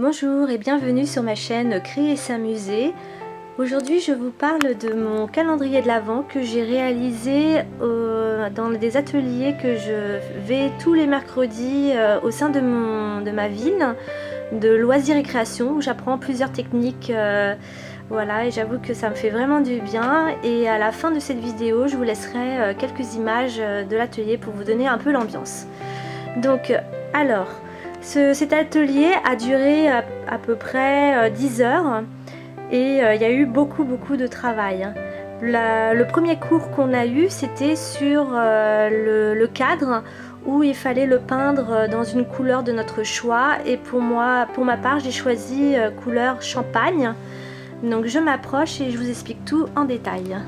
Bonjour et bienvenue sur ma chaîne Créer et s'amuser. Aujourd'hui je vous parle de mon calendrier de l'Avent que j'ai réalisé dans des ateliers que je vais tous les mercredis au sein de ma ville de loisirs et création où j'apprends plusieurs techniques. Voilà, et j'avoue que ça me fait vraiment du bien, et à la fin de cette vidéo je vous laisserai quelques images de l'atelier pour vous donner un peu l'ambiance. Donc alors, cet atelier a duré à peu près 10 heures et il y a eu beaucoup de travail. Le premier cours qu'on a eu, c'était sur le cadre où il fallait le peindre dans une couleur de notre choix, et pour ma part j'ai choisi couleur champagne. Donc je m'approche et je vous explique tout en détail.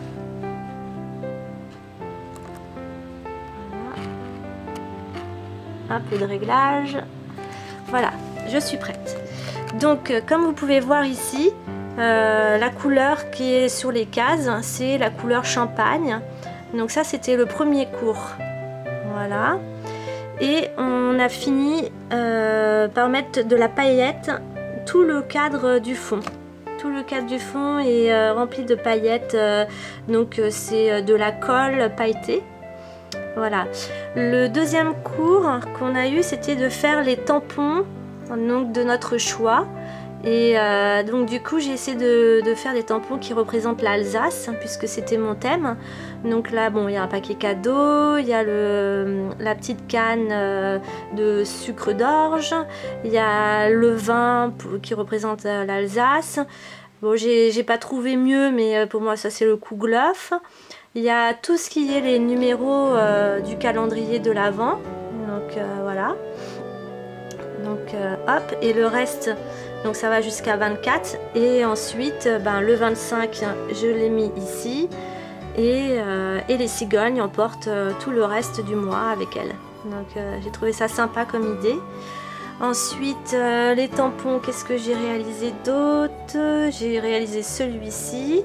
Un peu de réglage. Voilà, je suis prête. Donc comme vous pouvez voir ici, la couleur qui est sur les cases, c'est la couleur champagne. Donc ça c'était le premier cours. Voilà. Et on a fini par mettre de la paillette tout le cadre du fond. Tout le cadre du fond est rempli de paillettes, donc c'est de la colle pailletée. Voilà. Le deuxième cours qu'on a eu, c'était de faire les tampons donc de notre choix. Et donc du coup j'ai essayé de faire des tampons qui représentent l'Alsace, puisque c'était mon thème. Donc là bon, il y a un paquet cadeau, il y a la petite canne de sucre d'orge, il y a le vin qui représente l'Alsace. Bon, j'ai pas trouvé mieux, mais pour moi ça c'est le Kouglof. Il y a tout ce qui est les numéros du calendrier de l'Avent. Donc voilà. Donc hop, et le reste, donc ça va jusqu'à 24, et ensuite le 25 je l'ai mis ici, et les cigognes emportent tout le reste du mois avec elles. Donc j'ai trouvé ça sympa comme idée. Ensuite les tampons, qu'est-ce que j'ai réalisé d'autre? J'ai réalisé celui-ci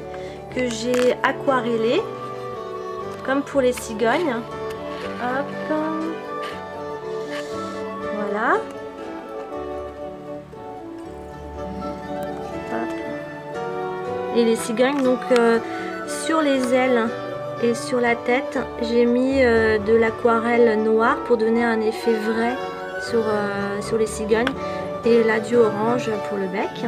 que j'ai aquarellé comme pour les cigognes. Hop, voilà. Et les cigognes, donc sur les ailes et sur la tête, j'ai mis de l'aquarelle noire pour donner un effet vrai sur les cigognes, et là du orange pour le bec.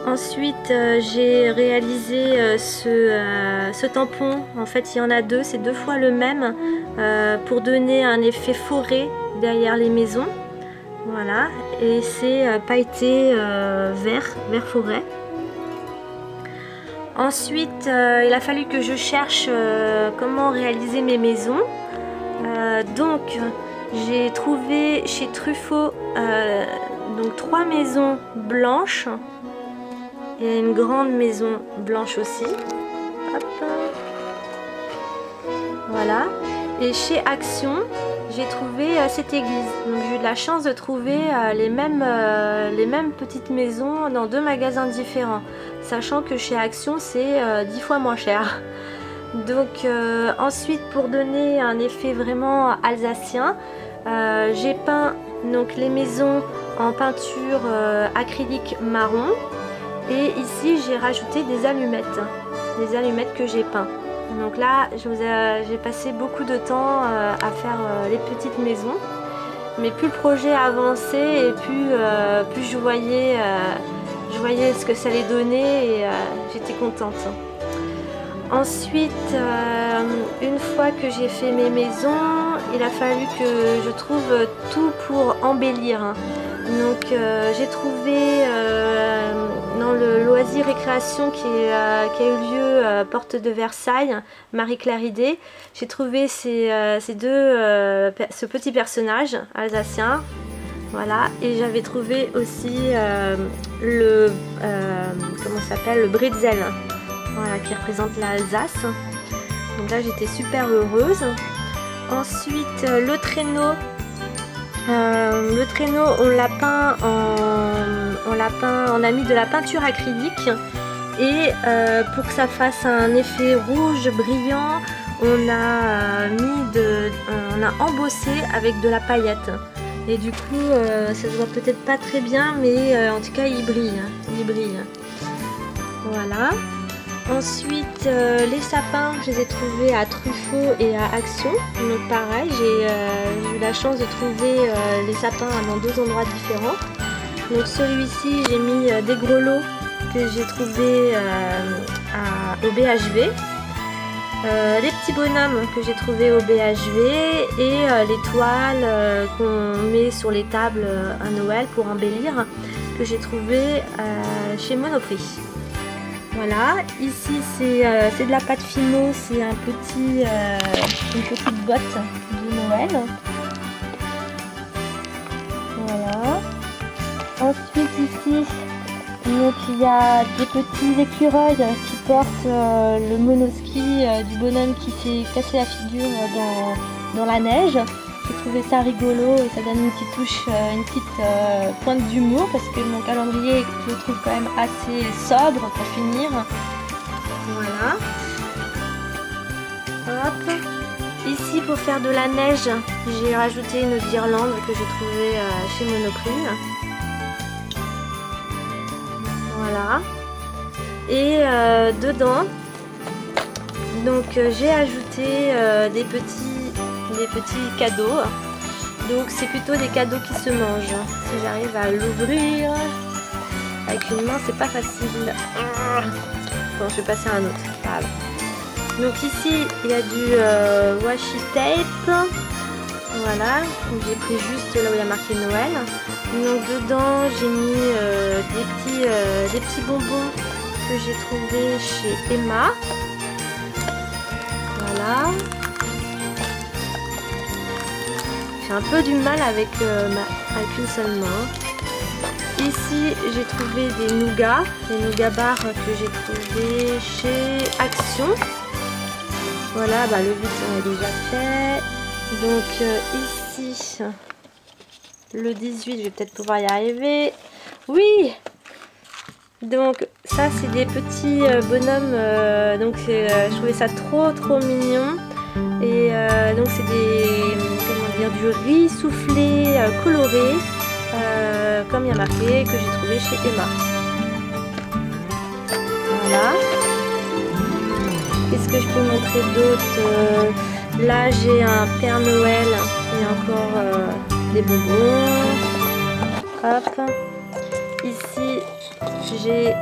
Ensuite j'ai réalisé ce tampon. En fait il y en a deux, c'est deux fois le même, pour donner un effet forêt derrière les maisons. Voilà, et c'est pailleté vert forêt. Ensuite il a fallu que je cherche comment réaliser mes maisons. Donc j'ai trouvé chez Truffaut donc 3 maisons blanches et une grande maison blanche aussi. Hop. Voilà. Et chez Action j'ai trouvé cette église. Donc j'ai eu de la chance de trouver les mêmes petites maisons dans 2 magasins différents, sachant que chez Action c'est 10 fois moins cher. Donc ensuite, pour donner un effet vraiment alsacien, j'ai peint donc les maisons en peinture acrylique marron, et ici j'ai rajouté des allumettes que j'ai peint. Donc là j'ai passé beaucoup de temps à faire les petites maisons, mais plus le projet avançait et plus je voyais ce que ça allait donner, et j'étais contente. Ensuite, une fois que j'ai fait mes maisons, il a fallu que je trouve tout pour embellir. Donc j'ai trouvé dans le loisir et création qui a eu lieu porte de Versailles, Marie-Claire Idée, j'ai trouvé ce petit personnage alsacien. Voilà, et j'avais trouvé aussi comment ça s'appelle, le bretzel. Voilà, qui représente l'Alsace. Donc là j'étais super heureuse. Ensuite le traîneau on l'a peint on a mis de la peinture acrylique, et pour que ça fasse un effet rouge brillant, on a embossé avec de la paillette. Et du coup ça se voit peut-être pas très bien, mais en tout cas il brille, il brille. Voilà. Ensuite les sapins, je les ai trouvés à Truffaut et à Action. Donc pareil, j'ai eu la chance de trouver les sapins dans 2 endroits différents. Donc celui-ci, j'ai mis des grelots que j'ai trouvés au BHV. Les petits bonhommes que j'ai trouvés au BHV et les toiles qu'on met sur les tables à Noël pour embellir, que j'ai trouvé chez Monoprix. Voilà, ici c'est de la pâte Fimo, c'est une petite boîte de Noël. Voilà. Ensuite ici, donc il y a des petits écureuils qui portent le monoski du bonhomme qui s'est cassé la figure dans la neige. J'ai trouvé ça rigolo et ça donne une petite touche, une petite pointe d'humour parce que mon calendrier je le trouve quand même assez sobre pour finir. Voilà. Hop. Ici pour faire de la neige, j'ai rajouté une guirlande que j'ai trouvée chez Monoprix. Voilà. Et dedans, donc j'ai ajouté des petits cadeaux. Donc c'est plutôt des cadeaux qui se mangent. Si j'arrive à l'ouvrir avec une main, c'est pas facile. Bon, je vais passer à un autre. Voilà. Donc ici il y a du washi tape. Voilà, j'ai pris juste là où il y a marqué Noël. Donc dedans j'ai mis des petits bonbons que j'ai trouvés chez Emma. Voilà. J'ai un peu du mal avec une seule main. Ici j'ai trouvé des nougats, les nougats bars que j'ai trouvé chez Action. Voilà, bah, le vide on a déjà fait. Donc ici, le 18, je vais peut-être pouvoir y arriver. Oui! Donc ça c'est des petits bonhommes, donc je trouvais ça trop mignon. Et donc c'est du riz soufflé coloré, comme il y a marqué, que j'ai trouvé chez Emma. Voilà. Qu'est-ce que je peux montrer d'autre? Là j'ai un Père Noël et encore des bonbons. Hop. Ici j'ai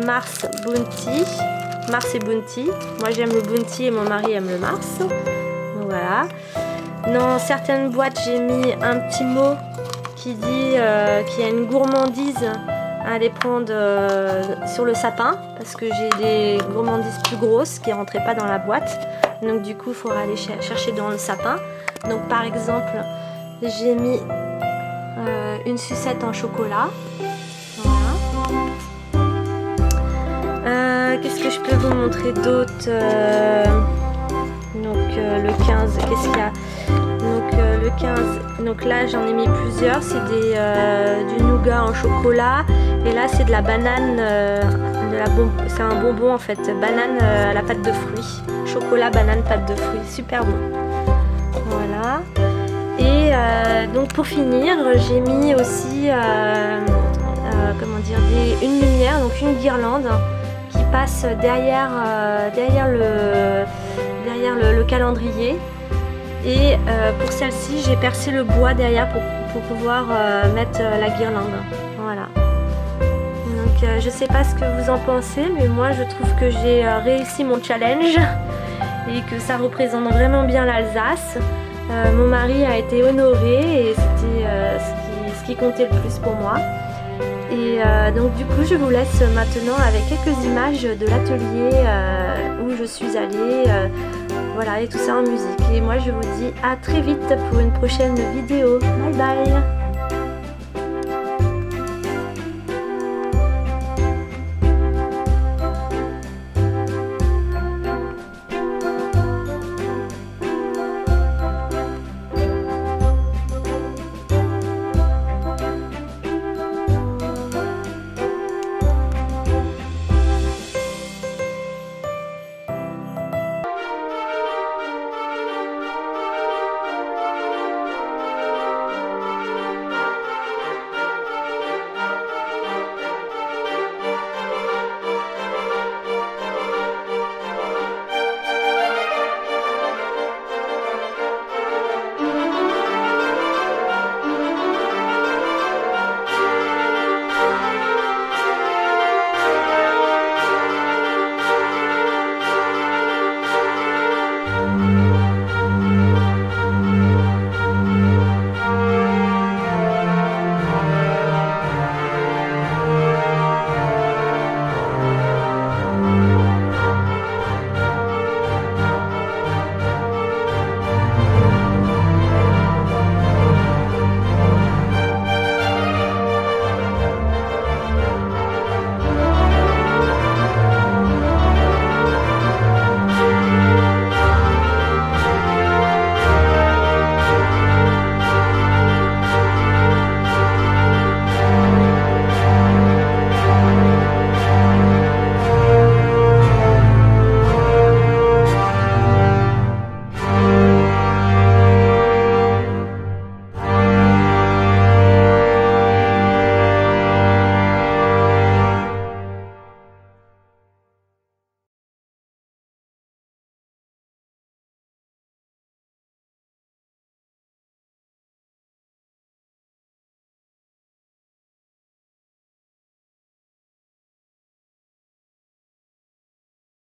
Mars Bounty. Mars et Bounty. Moi j'aime le Bounty et mon mari aime le Mars. Donc voilà. Dans certaines boîtes j'ai mis un petit mot qui dit qu'il y a une gourmandise à aller prendre sur le sapin. Parce que j'ai des gourmandises plus grosses qui ne rentraient pas dans la boîte. Donc du coup il faudra aller chercher dans le sapin. Donc par exemple j'ai mis une sucette en chocolat. Voilà. Qu'est-ce que je peux vous montrer d'autre? Donc le 15, qu'est-ce qu'il y a? Donc le 15, donc là j'en ai mis plusieurs, c'est du nougat en chocolat. Et là c'est de la banane, c'est un bonbon en fait, banane à la pâte de fruits. Chocolat, banane, pâte de fruits, super bon. Voilà. Et donc pour finir, j'ai mis aussi comment dire, une lumière, donc une guirlande qui passe derrière le calendrier. Et pour celle-ci, j'ai percé le bois derrière pour pouvoir mettre la guirlande. Voilà. Donc je sais pas ce que vous en pensez, mais moi je trouve que j'ai réussi mon challenge et que ça représente vraiment bien l'Alsace. Mon mari a été honoré et c'était ce qui comptait le plus pour moi. Et donc du coup je vous laisse maintenant avec quelques images de l'atelier où je suis allée, voilà, et tout ça en musique. Et moi je vous dis à très vite pour une prochaine vidéo. Bye bye.